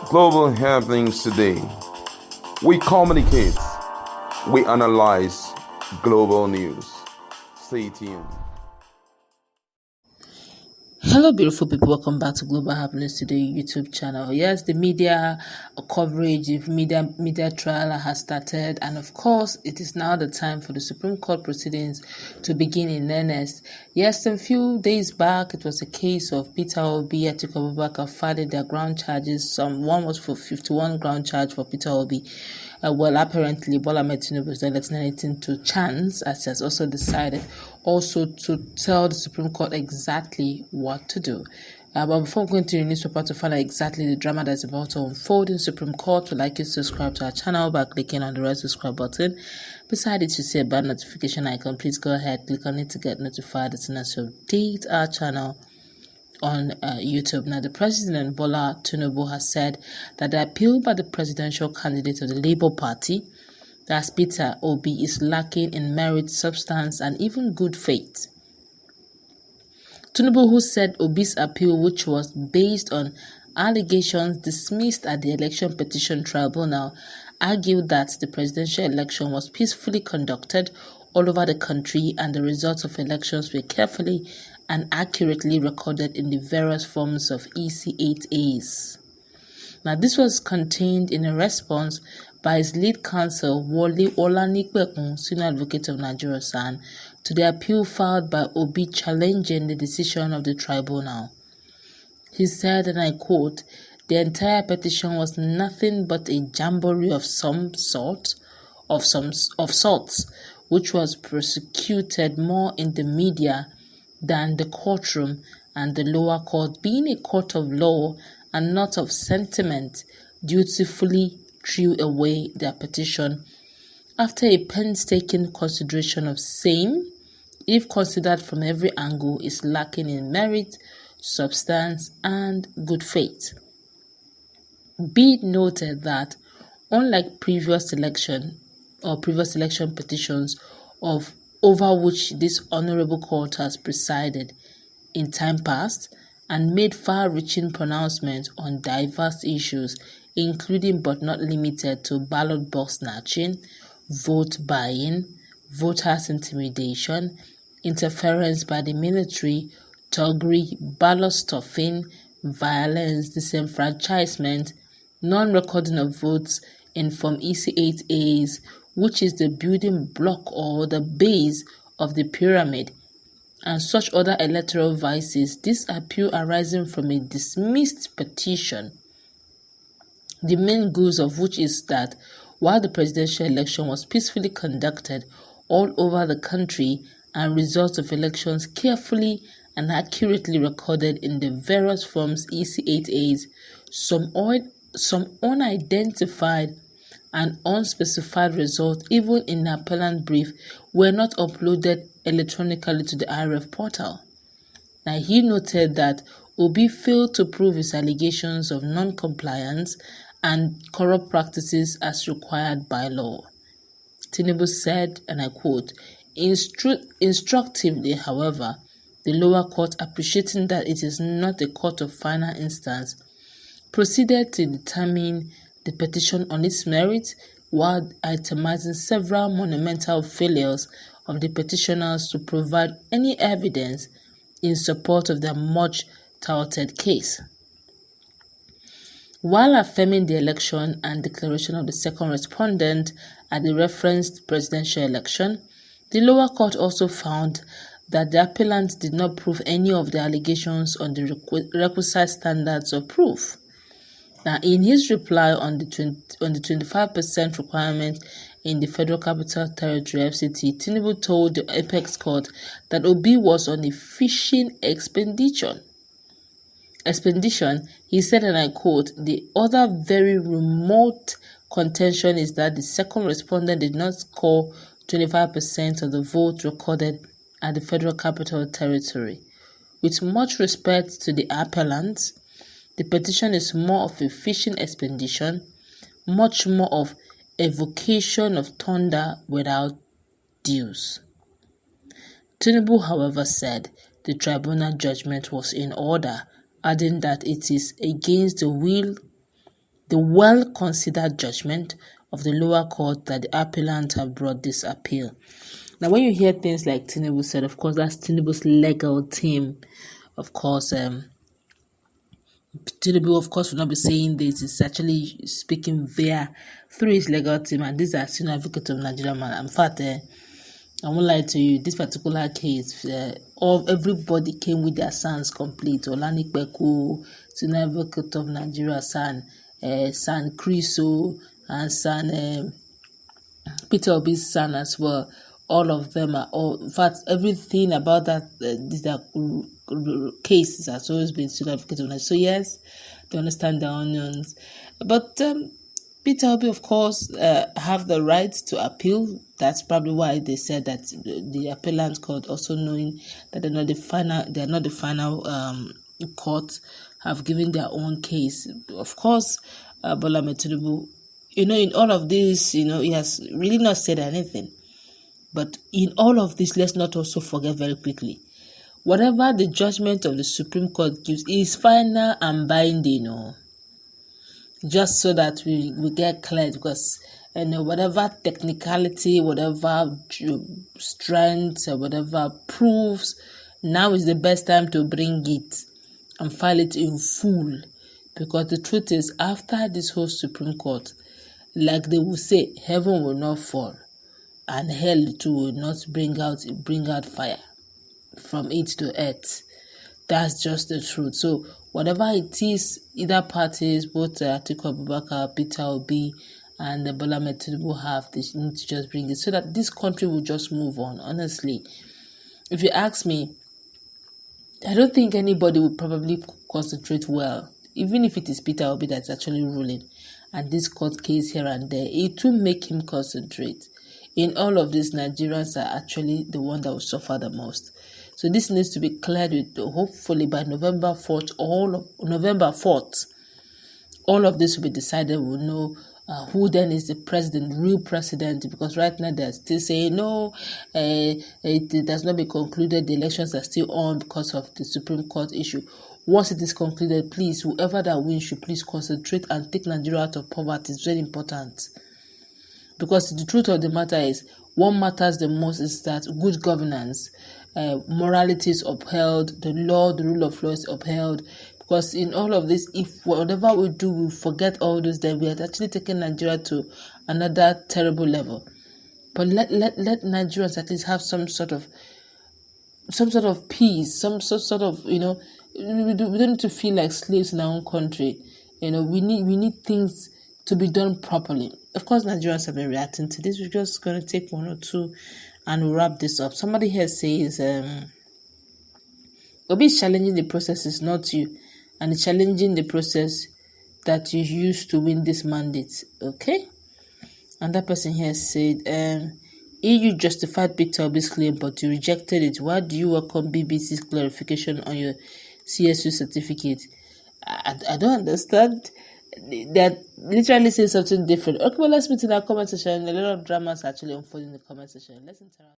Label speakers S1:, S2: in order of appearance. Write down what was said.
S1: Global happenings today. We communicate, we analyze global news. Stay tuned.
S2: Hello, beautiful people. Welcome back to Global Happiness Today YouTube channel. Yes, the media coverage, the media trial has started, and of course, it is now the time for the Supreme Court proceedings to begin in earnest. Yes, a few days back, it was a case of Peter Obi, Atiku Abubakar filing their ground charges. One was for 51 ground charge for Peter Obi. Well, apparently, Bola Tinubu is not letting anything to chance, as he has also decided also to tell the Supreme Court exactly what to do. But before going to the newspaper to find out exactly the drama that's about to unfold in Supreme Court, we'd like you to subscribe to our channel by clicking on the red subscribe button. Beside it, you see a bell notification icon. Please go ahead, click on it to get notified as soon as you update our channel on YouTube. Now, the President Bola Tinubu has said that the appeal by the presidential candidate of the Labour Party, that's Peter Obi, is lacking in merit, substance, and even good faith. Tinubu, who said Obi's appeal, which was based on allegations dismissed at the Election Petition Tribunal, argued that the presidential election was peacefully conducted all over the country and the results of elections were carefully and accurately recorded in the various forms of EC8As. Now, this was contained in a response by his lead counsel, Wole Olanikpekun, Senior Advocate of Nigeria, SAN, to the appeal filed by Obi challenging the decision of the tribunal. He said, and I quote, "The entire petition was nothing but a jamboree of sorts, which was prosecuted more in the media than the courtroom, and the lower court, being a court of law and not of sentiment, dutifully threw away their petition after a painstaking consideration of same, if considered from every angle, is lacking in merit, substance, and good faith. Be it noted that, unlike previous election petitions over which this honorable court has presided in time past and made far-reaching pronouncements on diverse issues, including but not limited to ballot box snatching, vote buying, voters intimidation, interference by the military, thuggery, ballot stuffing, violence, disenfranchisement, non-recording of votes in Form EC8As, which is the building block or the base of the pyramid, and such other electoral vices, this appeal arising from a dismissed petition, the main goals of which is that while the presidential election was peacefully conducted all over the country and results of elections carefully and accurately recorded in the various forms EC8As, some unidentified and unspecified results, even in the appellant brief, were not uploaded electronically to the IRF portal. Now, he noted that Obi failed to prove his allegations of non-compliance and corrupt practices as required by law. Tinubu said, and I quote, instructively, however, the lower court, appreciating that it is not a court of final instance, proceeded to determine the petition on its merit, while itemizing several monumental failures of the petitioners to provide any evidence in support of their much-touted case. While affirming the election and declaration of the second respondent at the referenced presidential election, the lower court also found that the appellant did not prove any of the allegations on the requisite standards of proof. Now, in his reply on the 25% requirement in the Federal Capital Territory (FCT), Tinubu told the Apex Court that Obi was on a fishing expedition. He said, and I quote, "The other very remote contention is that the second respondent did not score 25% of the vote recorded at the Federal Capital Territory. With much respect to the appellants, the petition is more of a fishing expedition, much more of evocation of thunder without dews." Tinubu, however, said the tribunal judgment was in order, adding that it is against the will the well-considered judgment of the lower court that the appellant have brought this appeal. Now, when you hear things like Tinubu said, of course, that's Tinubu's legal team. Of course, Tinubu, of course, will not be saying this. It's actually speaking through his legal team, and these are senior advocates of Nigeria. In fact, I won't lie to you, this particular case, everybody came with their sons complete. Olani Kpeku, senior advocate of Nigeria, son Chriso, and son Peter Obi's son as well. All of them are in fact, everything about that cases has always been significant. So yes, they understand the onions. But Peter Obi, of course, have the right to appeal. That's probably why they said that the appellant court, also knowing that they're not the final court, have given their own case. Of course, Bola Tinubu, in all of this, he has really not said anything. But in all of this, let's not also forget very quickly, whatever the judgment of the Supreme Court gives is final and binding, just so that we get clear, because whatever technicality, whatever strength, or whatever proofs, now is the best time to bring it and file it in full, because the truth is, after this whole Supreme Court, like they will say, heaven will not fall, and hell too will not bring out fire from it to earth. That's just the truth. So whatever it is, either parties, both Atiku Abubakar, Peter Obi, and Bola Tinubu have, they need to just bring it so that this country will just move on. Honestly, if you ask me, I don't think anybody will probably concentrate well, even if it is Peter Obi that's actually ruling, and this court case here and there, it will make him concentrate. In all of this, Nigerians are actually the one that will suffer the most. So this needs to be cleared with, hopefully by November 4th, all of this will be decided. We'll know who then is the president, real president, because right now they're still saying, no, it has not been concluded, the elections are still on because of the Supreme Court issue. Once it is concluded, please, whoever that wins should please concentrate and take Nigeria out of poverty. It's very important. Because the truth of the matter is, what matters the most is that good governance, morality is upheld, the rule of law is upheld. Because in all of this, if whatever we do, we forget all those, then we are actually taking Nigeria to another terrible level. But let Nigerians at least have some sort of peace, some sort of, we don't need to feel like slaves in our own country. We need things to be done properly. Of course, Nigerians have been reacting to this. We're just going to take one or two and we'll wrap this up. Somebody here says, Obi is challenging the process, is not you, and it's challenging the process that you used to win this mandate. Okay? And that person here said, EU justified Peter Obi's claim, but you rejected it. Why do you welcome BBC's clarification on your CSU certificate? I don't understand. They're literally saying something different. Okay, well, let's meet in our comment section. A lot of dramas actually unfolding in the comment section. Let's interact.